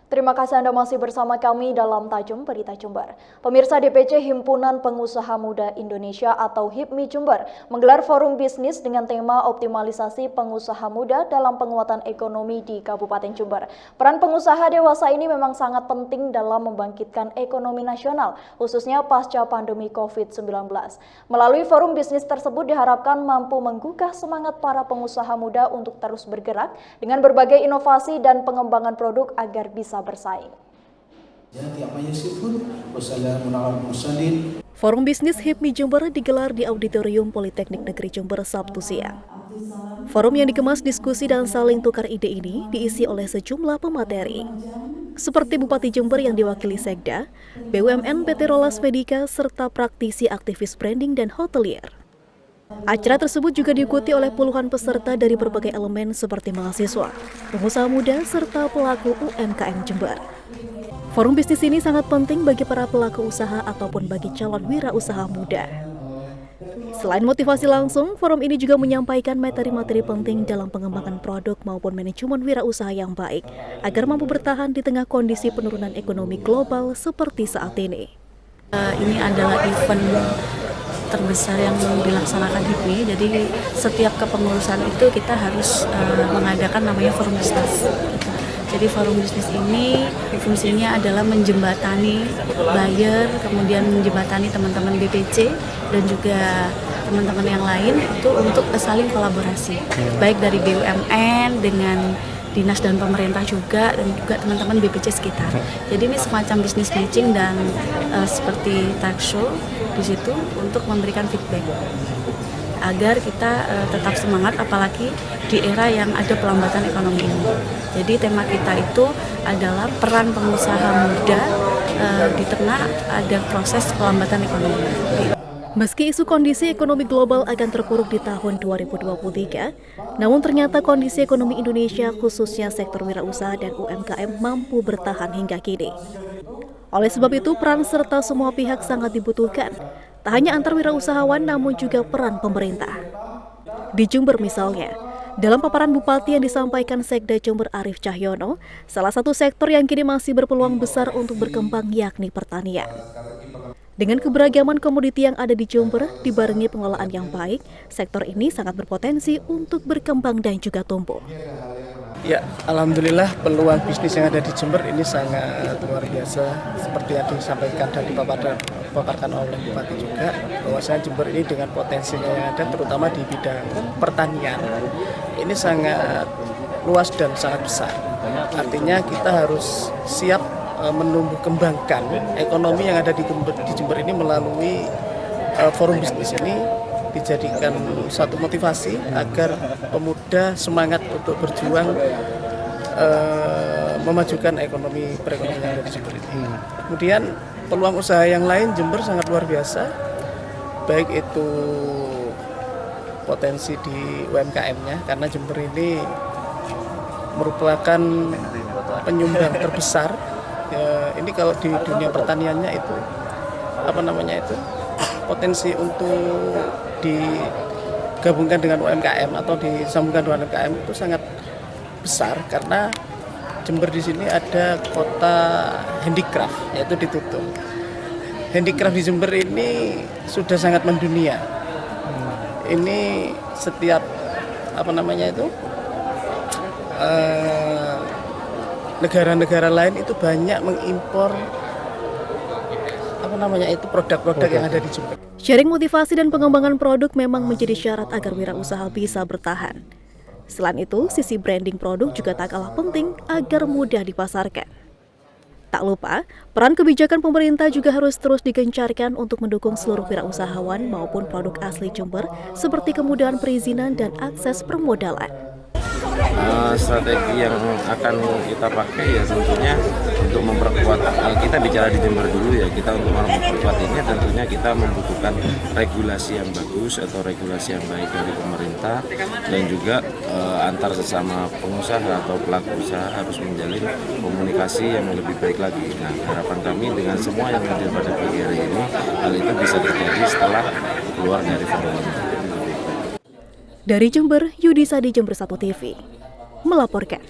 Terima kasih Anda masih bersama kami dalam Tajam Berita Jember. Pemirsa, DPC Himpunan Pengusaha Muda Indonesia atau HIPMI Jember menggelar forum bisnis dengan tema optimalisasi pengusaha muda dalam penguatan ekonomi di Kabupaten Jember. Peran pengusaha dewasa ini memang sangat penting dalam membangkitkan ekonomi nasional, khususnya pasca pandemi COVID-19. Melalui forum bisnis tersebut diharapkan mampu menggugah semangat para pengusaha muda untuk terus bergerak dengan berbagai inovasi dan pengembangan produk agar bisa bersaing. Forum bisnis HIPMI Jember digelar di Auditorium Politeknik Negeri Jember Sabtu siang. Forum yang dikemas diskusi dan saling tukar ide ini diisi oleh sejumlah pemateri, seperti Bupati Jember yang diwakili Sekda, BUMN PT Rolas Medica, serta praktisi aktivis branding dan hotelier. Acara tersebut juga diikuti oleh puluhan peserta dari berbagai elemen seperti mahasiswa, pengusaha muda, serta pelaku UMKM Jember. Forum bisnis ini sangat penting bagi para pelaku usaha ataupun bagi calon wirausaha muda. Selain motivasi langsung, forum ini juga menyampaikan materi-materi penting dalam pengembangan produk maupun manajemen wirausaha yang baik, agar mampu bertahan di tengah kondisi penurunan ekonomi global seperti saat ini. Ini adalah event terbesar yang dilaksanakan HIPMI, jadi setiap kepengurusan itu kita harus mengadakan namanya forum bisnis. Jadi forum bisnis ini fungsinya adalah menjembatani buyer, kemudian menjembatani teman-teman BPC dan juga teman-teman yang lain itu untuk saling kolaborasi, baik dari BUMN dengan dinas dan pemerintah juga, dan juga teman-teman BPC sekitar. Jadi ini semacam business matching dan seperti talk show di situ untuk memberikan feedback agar kita tetap semangat, apalagi di era yang ada pelambatan ekonomi ini. Jadi tema kita itu adalah peran pengusaha muda di tengah ada proses pelambatan ekonomi. Meski isu kondisi ekonomi global akan terpuruk di tahun 2023, namun ternyata kondisi ekonomi Indonesia khususnya sektor wirausaha dan UMKM mampu bertahan hingga kini. Oleh sebab itu, peran serta semua pihak sangat dibutuhkan, tak hanya antar wirausahawan namun juga peran pemerintah. Di Jember misalnya, dalam paparan Bupati yang disampaikan Sekda Jember Arief Cahyono, salah satu sektor yang kini masih berpeluang besar untuk berkembang yakni pertanian. Dengan keberagaman komoditi yang ada di Jember, dibarengi pengelolaan yang baik, sektor ini sangat berpotensi untuk berkembang dan juga tumbuh. Ya, alhamdulillah peluang bisnis yang ada di Jember ini sangat luar biasa. Seperti yang disampaikan dan dipaparkan oleh Bupati juga, bahwasanya Jember ini dengan potensinya yang ada, terutama di bidang pertanian, ini sangat luas dan sangat besar. Artinya kita harus siap menumbuh kembangkan ekonomi yang ada di Jember ini melalui forum bisnis ini, dijadikan satu motivasi agar pemuda semangat untuk berjuang memajukan perekonomian yang ada di Jember ini. Kemudian peluang usaha yang lain Jember sangat luar biasa, baik itu potensi di UMKM-nya, karena Jember ini merupakan penyumbang terbesar. Ini kalau di dunia pertaniannya itu potensi untuk digabungkan dengan UMKM atau disambungkan dengan UMKM itu sangat besar, karena Jember di sini ada kota handicraft, yaitu ditutup. Handicraft di Jember ini sudah sangat mendunia. Ini setiap negara-negara lain itu banyak mengimpor produk-produk yang ada di Jember. Sharing motivasi dan pengembangan produk memang menjadi syarat agar wirausaha bisa bertahan. Selain itu, sisi branding produk juga tak kalah penting agar mudah dipasarkan. Tak lupa, peran kebijakan pemerintah juga harus terus digencarkan untuk mendukung seluruh wirausahawan maupun produk asli Jember, seperti kemudahan perizinan dan akses permodalan. Strategi yang akan kita pakai ya tentunya untuk memperkuat, kita bicara di Jember dulu ya, kita untuk memperkuat ini tentunya kita membutuhkan regulasi yang bagus atau regulasi yang baik dari pemerintah, dan juga antar sesama pengusaha atau pelaku usaha harus menjalin komunikasi yang lebih baik lagi. Nah, harapan kami dengan semua yang hadir pada pagi hari ini, hal itu bisa terjadi setelah keluar dari forum. Dari Jember, Yudisa di Jember 1 TV melaporkan.